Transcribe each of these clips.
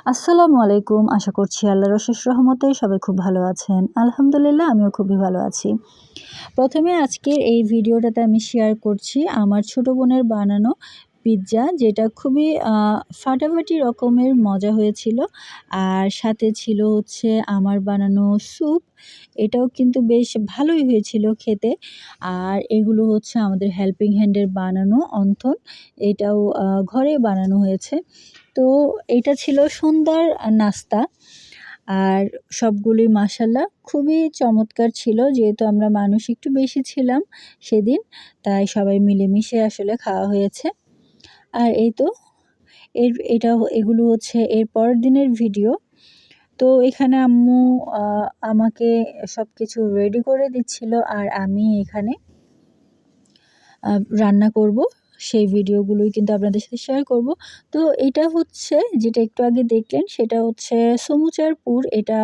আসসালামু আলাইকুম। আশা করছি আল্লাহর অশেষ রহমতে সবাই খুব ভালো আছেন। আলহামদুলিল্লাহ আমিও খুবই ভালো আছি। প্রথমে আজকের এই ভিডিওটাতে আমি শেয়ার করছি আমার ছোট বোনের বানানো পিৎজা, যেটা খুবই ফাটাফাটি রকমের মজা হয়েছিল। আর সাথে ছিল হচ্ছে আমার বানানো স্যুপ। এটাও কিন্তু বেশ ভালোই হয়েছিল খেতে। আর এগুলো হচ্ছে আমাদের হেল্পিং হ্যান্ডের বানানো অন্থন। এটাও ঘরে বানানো হয়েছে। তো এটা ছিল সন্ধ্যার নাস্তা। আর সবগুলোই মাশাআল্লাহ খুবই চমৎকার ছিল। যেহেতু আমরা মানুষ একটু বেশি ছিলাম সেদিন, তাই সবাই মিলেমিশে আসলে খাওয়া হয়েছে। আর এই তো এগুলো হচ্ছে এর পরের দিনের ভিডিও। তো এখানে আম্মু আমাকে সবকিছু রেডি করে দিচ্ছিল আর আমি এখানে রান্না করব। সেই ভিডিওগুলোই কিন্তু আপনাদের সাথে শেয়ার করব। তো এটা হচ্ছে যেটা একটু আগে দেখলেন, সেটা হচ্ছে সমুচার পুর। এটা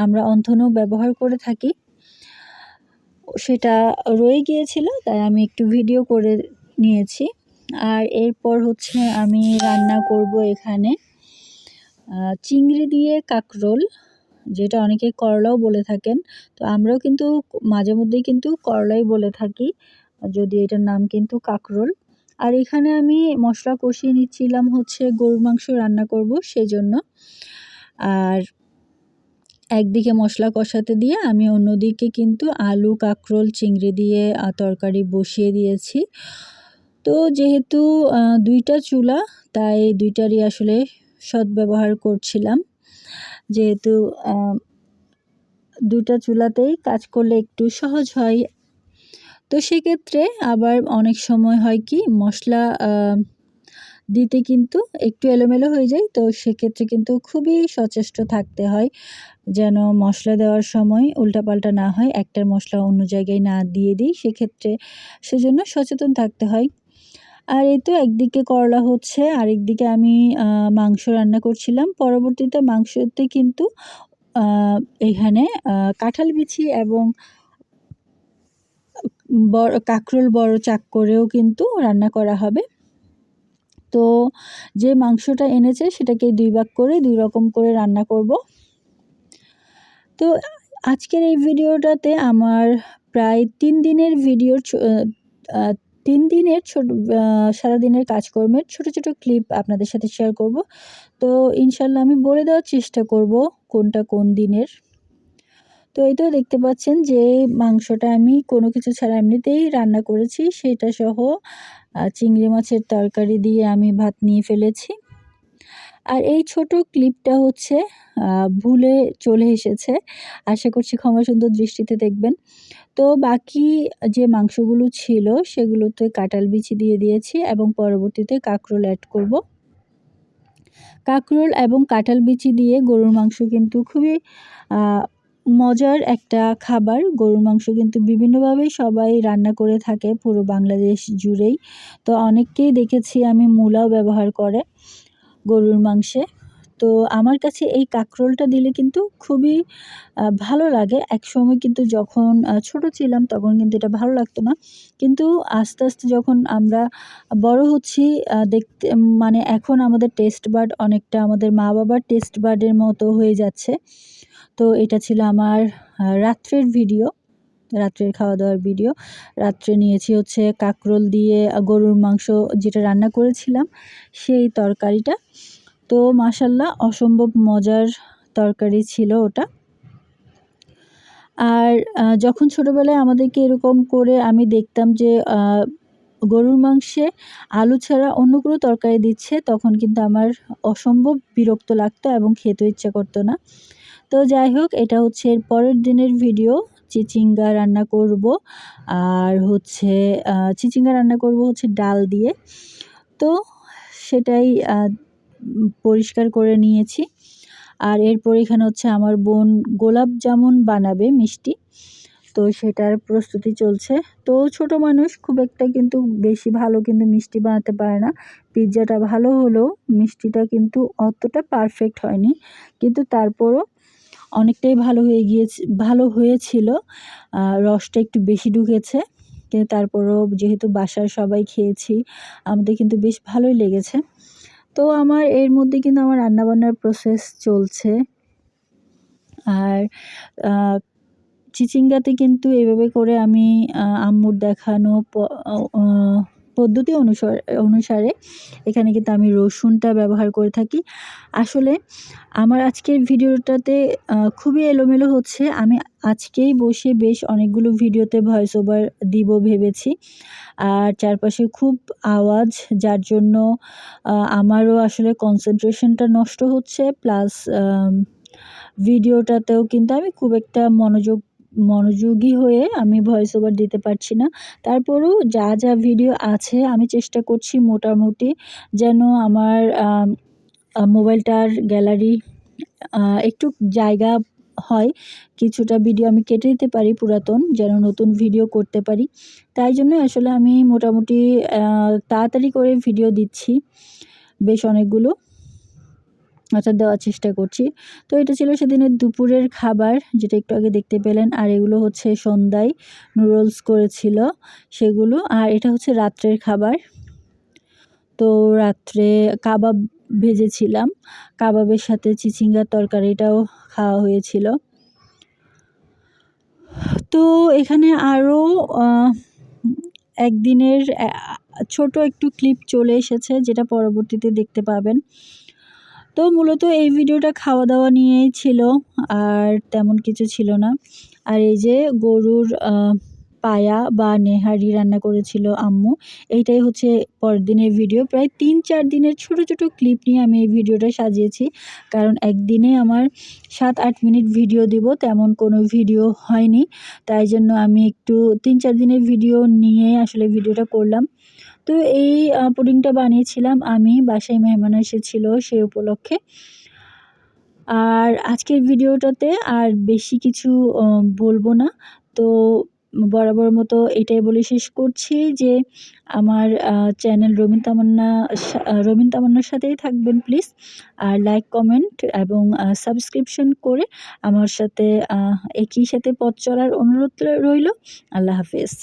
আমরা অন্থনেও ব্যবহার করে থাকি। সেটা রয়ে গিয়েছিল, তাই আমি একটু ভিডিও করে নিয়েছি। আর এরপর হচ্ছে আমি রান্না করব এখানে চিংড়ি দিয়ে কাঁকরোল, যেটা অনেকে করলাও বলে থাকেন। তো আমরাও কিন্তু মাঝে মধ্যেই কিন্তু করলাই বলে থাকি, যদি এটার নাম কিন্তু কাঁকরোল। আর এখানে আমি মশলা কষিয়ে নিচ্ছিলাম হচ্ছে গরুর মাংস রান্না করব সেজন্য। আর একদিকে মশলা কষাতে দিয়ে আমি অন্যদিকে কিন্তু আলু, কাঁকরোল, চিংড়ি দিয়ে তরকারি বসিয়ে দিয়েছি। তো যেহেতু ২টা চুলা, তাই ২টারই আসলে সদ্ব্যবহার করছিলাম। যেহেতু ২টা চুলাতেই কাজ করলে একটু সহজ হয়। তো সেক্ষেত্রে আবার অনেক সময় হয় কি মশলা দিতে কিন্তু একটু এলোমেলো হয়ে যায়। তো সেক্ষেত্রে কিন্তু খুবই সচেষ্ট থাকতে হয় যেন মশলা দেওয়ার সময় উল্টাপাল্টা না হয়, একটার মশলা অন্য জায়গায় না দিয়ে দিই। সেজন্য সচেতন থাকতে হয়। আর এই তো একদিকে করলা হচ্ছে, আরেকদিকে আমি মাংস রান্না করছিলাম। পরবর্তীতে মাংসতে কিন্তু এখানে কাঁঠাল বিচি এবং কাঁকরোল বড় চাক করেও কিন্তু রান্না করা হবে। তো যে মাংসটা এনেছে সেটাকে ২ ভাগ করে ২ রকম করে রান্না করব। তো আজকের এই ভিডিওটাতে আমার প্রায় ৩ দিনের ভিডিওর ৩ দিনের সারাদিনের কাজকর্মের ছোট, ছোট ক্লিপ আপনাদের সাথে শেয়ার করব। তো ইনশাআল্লাহ আমি বলে দেওয়ার চেষ্টা করব কোনটা কোন দিনের। তো এই তো দেখতে পাচ্ছেন যে মাংসটা আমি কোনো কিছু ছাড়া এমনিতেই রান্না করেছি, সেটা সহ চিংড়ি মাছের তরকারি দিয়ে আমি ভাত নিয়ে ফেলেছি। আর এই ছোট ক্লিপটা হচ্ছে ভুলে চলে এসেছে। আশা করছি ক্ষমা সুন্দর দৃষ্টিতে দেখবেন। তো বাকি যে মাংসগুলো ছিল সেগুলোতে কাঁঠাল বিচি দিয়ে দিয়েছি এবং পরবর্তীতে কাঁকরোল অ্যাড করব। কাঁকরোল এবং কাঁঠাল বিচি দিয়ে গরুর মাংস কিন্তু খুবই মজার একটা খাবার। গরুর মাংস কিন্তু বিভিন্নভাবেই সবাই রান্না করে থাকে পুরো বাংলাদেশ জুড়েই। তো অনেককেই দেখেছি আমি মূলাও ব্যবহার করে গরুর মাংসে। তো আমার কাছে এই কাঁকরোলটা দিলে কিন্তু খুবই ভালো লাগে। একসময় কিন্তু যখন ছোট ছিলাম তখন কিন্তু এটা ভালো লাগতো না। কিন্তু আস্তে, আস্তে যখন আমরা বড় হচ্ছি দেখতে মানে এখন আমাদের টেস্ট বাড অনেকটা আমাদের মা-বাবার টেস্ট বাডের মতো হয়ে যাচ্ছে। তো এটা ছিল আমার রাত্রের ভিডিও, রাত্রের খাওয়া-দাওয়ার ভিডিও। রাত্রে নিয়েছি হচ্ছে কাঁকরোল দিয়ে গরুর মাংস যেটা রান্না করেছিলাম সেই তরকারিটা। তো মাশাআল্লাহ অসম্ভব মজার তরকারি ছিল ওটা। আর যখন ছোটোবেলায় আমাদেরকে এরকম করে আমি দেখতাম যে গরুর মাংসে আলু ছাড়া অন্য কোনো তরকারি দিচ্ছে, তখন কিন্তু আমার অসম্ভব বিরক্ত লাগতো এবং খেতেও ইচ্ছা করতো না। তো যাই হোক, এটা হচ্ছে এর পরের দিনের ভিডিও। চিচিঙ্গা রান্না করব। আর হচ্ছে চিচিঙ্গা রান্না করব হচ্ছে ডাল দিয়ে। তো সেটাই পরিষ্কার করে নিয়েছি। আর এরপর এখানে হচ্ছে আমার বোন গোলাপ জামুন বানাবে মিষ্টি। তো সেটার প্রস্তুতি চলছে। তো ছোট মানুষ খুব একটা কিন্তু বেশি ভালো কিন্তু মিষ্টি বানাতে পারে না। পিৎজাটা ভালো হলেও মিষ্টিটা কিন্তু অতটা পারফেক্ট হয়নি। কিন্তু তারপরও অনেকটাই ভালো হয়েছিল। রসটা একটু বেশি ঢুকেছে। কিন্তু তারপরও যেহেতু বাসার সবাই খেয়েছি, আমাদের কিন্তু বেশ ভালোই লেগেছে। তো আমার এর মধ্যে কিন্তু আমার রান্নাবান্নার প্রসেস চলছে। আর আ চিচিঙ্গাতে কিন্তু এভাবে করে আমি আম্মুর দেখানো অ পদ্ধতি অনুসারে এখানে কিন্তু আমি রসুনটা ব্যবহার করে থাকি। আসলে আমার আজকের ভিডিওটাতে খুবই এলোমেলো হচ্ছে। আমি আজকেই বসে বেশ অনেকগুলো ভিডিওতে ভয়েস ওভার দিব ভেবেছি। আর চারপাশে খুব আওয়াজ, যার জন্য আমারও আসলে কনসেনট্রেশনটা নষ্ট হচ্ছে। প্লাস ভিডিওটাতেও কিন্তু আমি খুব একটা মনোযোগী হয়ে আমি ভয়েস ওভার দিতে পারছি না। তারপরেও যা ভিডিও আছে আমি চেষ্টা করছি মোটামুটি যেন আমার মোবাইলটার গ্যালারি একটু জায়গা হয়। কিছুটা ভিডিও আমি কেটে দিতে পারি পুরাতন, যেন নতুন ভিডিও করতে পারি। তাই জন্যই আসলে আমি মোটামুটি তাড়াতাড়ি করে ভিডিও দিচ্ছি, বেশ অনেকগুলো দেওয়ার চেষ্টা করছি। তো এটা ছিল সেদিনের দুপুরের খাবার, যেটা একটু আগে দেখতে পেলেন। আর এগুলো হচ্ছে সন্ধ্যায় নুডলস করেছিল সেগুলো। আর এটা হচ্ছে রাত্রের খাবার। তো রাত্রে কাবাব ভেজেছিলাম। কাবাবের সাথে চিচিঙ্গার তরকারিটাও খাওয়া হয়েছিল। তো এখানে আরও একদিনের ছোট একটু ক্লিপ চলে এসেছে, যেটা পরবর্তীতে দেখতে পাবেন। তো মূলত এই ভিডিওটা খাওয়া-দাওয়া নিয়েই ছিল, আর তেমন কিছু ছিল না। আর এই যে গরুর পায়া বা নেহারি রান্না করেছিল আম্মু। এইটাই হচ্ছে পরের দিনের ভিডিও। প্রায় ৩-৪ দিনের ছোট ক্লিপ নিয়ে আমি এই ভিডিওটা সাজিয়েছি। কারণ একদিনে আমার ৭-৮ মিনিট ভিডিও দিব, তেমন কোনো ভিডিও হয়নি। তাই জন্য আমি একটু ৩-৪ দিনের ভিডিও নিয়ে আসলে ভিডিওটা করলাম। তো এই পুডিংটা বানিয়েছিলাম আমি, বাসায় মেহমান এসেছিল সে উপলক্ষে। আর আজকের ভিডিওটাতে আর বেশি কিছু বলবো না। তো বরাবর মতো এটাই বলে শেষ করছি যে আমার চ্যানেল রবিন তামান্নার সাথেই থাকবেন প্লিজ। আর লাইক, কমেন্ট এবং সাবস্ক্রিপশন করে আমার সাথে একই সাথে পথ চলার অনুরোধ রইল। আল্লাহ হাফেজ।